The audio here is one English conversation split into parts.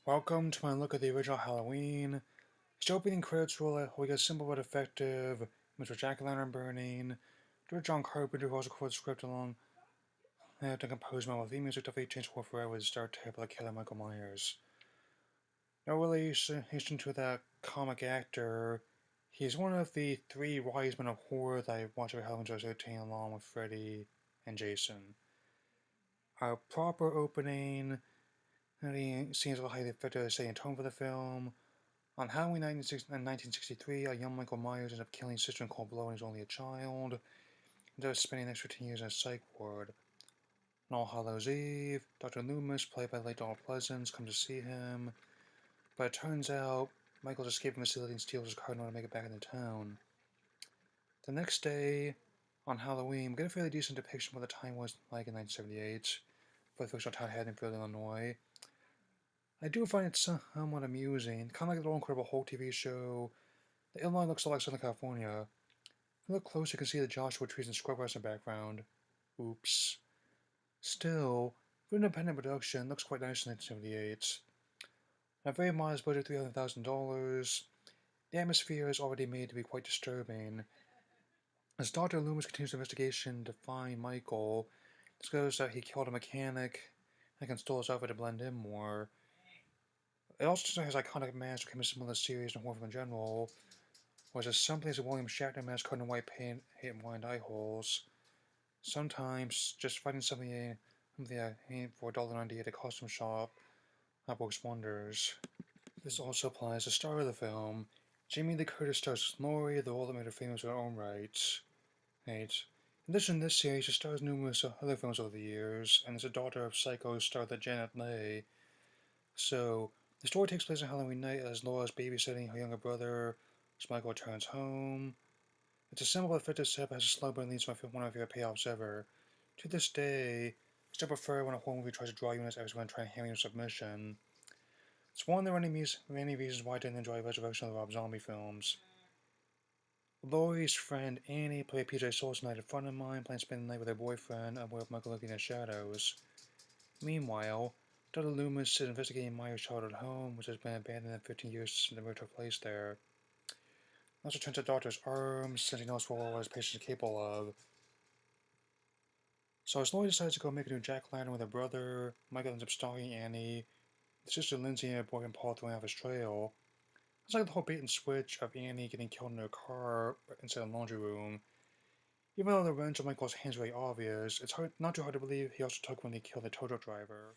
Welcome to my look at the original Halloween. Its opening credits roll, we get a simple but effective Mr. Jack-o'-lantern burning. Director John Carpenter, who also wrote the script along to compose my theme music, definitely changed for forever with the star type like killer Michael Myers. No relation to that comic actor. He's one of the three wise men of horror that I watch every Halloween 2013 along with Freddy and Jason. Our proper opening seems a highly effective setting tone for the film. On Halloween night in 1963, a young Michael Myers ends up killing his sister in cold blood when he's only a child, instead of spending the next 15 years in a psych ward. On All Hallows Eve, Dr. Loomis, played by late Donald Pleasence, comes to see him, but it turns out Michael's escaped from the facility and steals his car in order to make it back into town. The next day, on Halloween, we get a fairly decent depiction of what the time was like in 1978 for the fictional town Haddonfield, Illinois. I do find it somewhat amusing, kind of like the Little Incredible Hulk TV show. The Illinois looks a lot like Southern California. If you look closer, you can see the Joshua trees and scrubgrass in the background. Oops. Still, for an independent production, it looks quite nice in 1978. At a very modest budget, $300,000, the atmosphere is already made to be quite disturbing. As Dr. Loomis continues the investigation to find Michael, discovers that he killed a mechanic and can stole his outfit to blend in more. It also has iconic masks that became a symbol of the series and horror film in general, whereas something as a William Shatner mask covered in white paint and blind eye holes. Sometimes just finding something for $1.98 at a costume shop that works wonders. This also applies to the star of the film. Jamie Lee Curtis stars as Laurie, the role that made her famous in her own right. In addition to this series, she stars numerous other films over the years, and is a daughter of Psycho star Janet Leigh. So, the story takes place on Halloween night as Laura's babysitting her younger brother as Michael returns home. It's a simple but effective setup that has a slow burn leads to one of my favorite payoffs ever. To this day, I still prefer when a horror movie tries to draw you in as everyone trying to hammer your submission. It's one of the many reasons why I didn't enjoy Resurrection of the Rob Zombie films. Laurie's friend Annie, played PJ Soles tonight, a friend of mine, planned to spend the night with her boyfriend, aware of Michael looking at shadows. Meanwhile, Dr. Loomis is investigating Myers' childhood home, which has been abandoned for 15 years since the murder took place there. It also turns to the doctor's arms, since he knows what his patients are capable of. So as Laurie decides to go make a new jack-o'-lantern with her brother, Michael ends up stalking Annie, his sister Lindsay and her boyfriend Paul throwing off his trail. It's like the whole bait and switch of Annie getting killed in her car instead of the laundry room. Even though the wrench on Michael's hands is really obvious, it's not too hard to believe he also took when he killed the tow truck driver.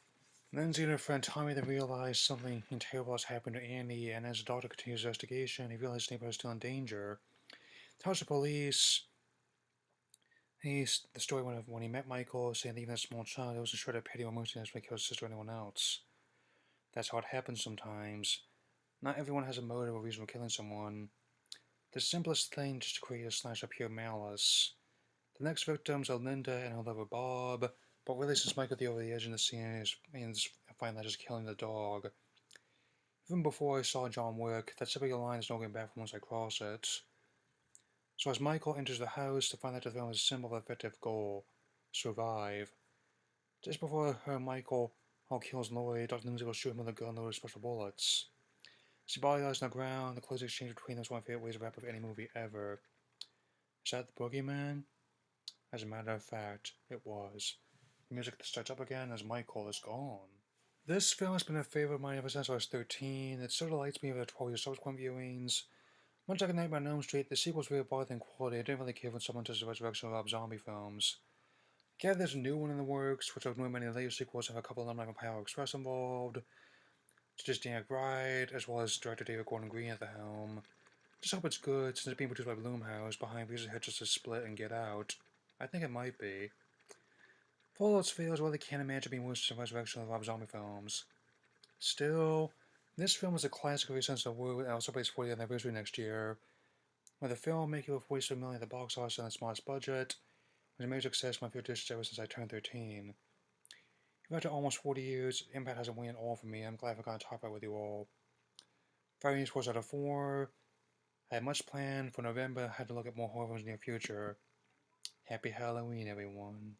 Lindsay and her friend Tommy then realize something terrible has happened to Annie, and as the doctor continues the investigation, he realizes his neighbor is still in danger. Tells the police the story when he met Michael, saying that even as a small child, it was a shred of pity or mercy when he killed his sister or anyone else. That's how it happens sometimes. Not everyone has a motive or reason for killing someone. The simplest thing just to create a slash of pure malice. The next victims are Linda and her lover Bob, but really since Michael the over the edge in the scene and find that just killing the dog. Even before I saw John Wick, that typical line is no going back from once I cross it. So as Michael enters the house to find out the film is a simple but effective goal: survive. Just before Michael kills Lloyd, Dr. Lindsay will shoot him with a gun loaded with special bullets. As the body lies on the ground, the close exchange between them is one of my favorite ways to wrap up any movie ever. Is that the boogeyman? As a matter of fact, it was. The music starts up again as Michael is gone. This film has been a favorite of mine ever since I was 13. It still delights me over the 12 years subsequent viewings. Much like A Nightmare on Elm Street, the sequels really bought in quality. I didn't really care when someone does the resurrection of Rob Zombie films. I gather there's a new one in the works, which I've known many later sequels have a couple of them like Power Express involved, such as Dan McBride, as well as director David Gordon Green at the helm. Just hope it's good, since it's being produced by Blumhouse, behind Reese's Hitches to Split and Get Out. I think it might be. For all its fails, I really can't imagine being worse than the resurrection of the Rob Zombie films. Still, this film is a classic of a sense of the word and also plays 40th anniversary next year. With the film making over $47 million at the box office on its modest budget, was a major success for my favorite dishes ever since I turned 13. Even after almost 40 years, Impact hasn't waned at all for me. I'm glad I got to talk about it with you all. 5 ratings 4 out of 4. I had much planned for November. I had to look at more horror films in the near future. Happy Halloween, everyone.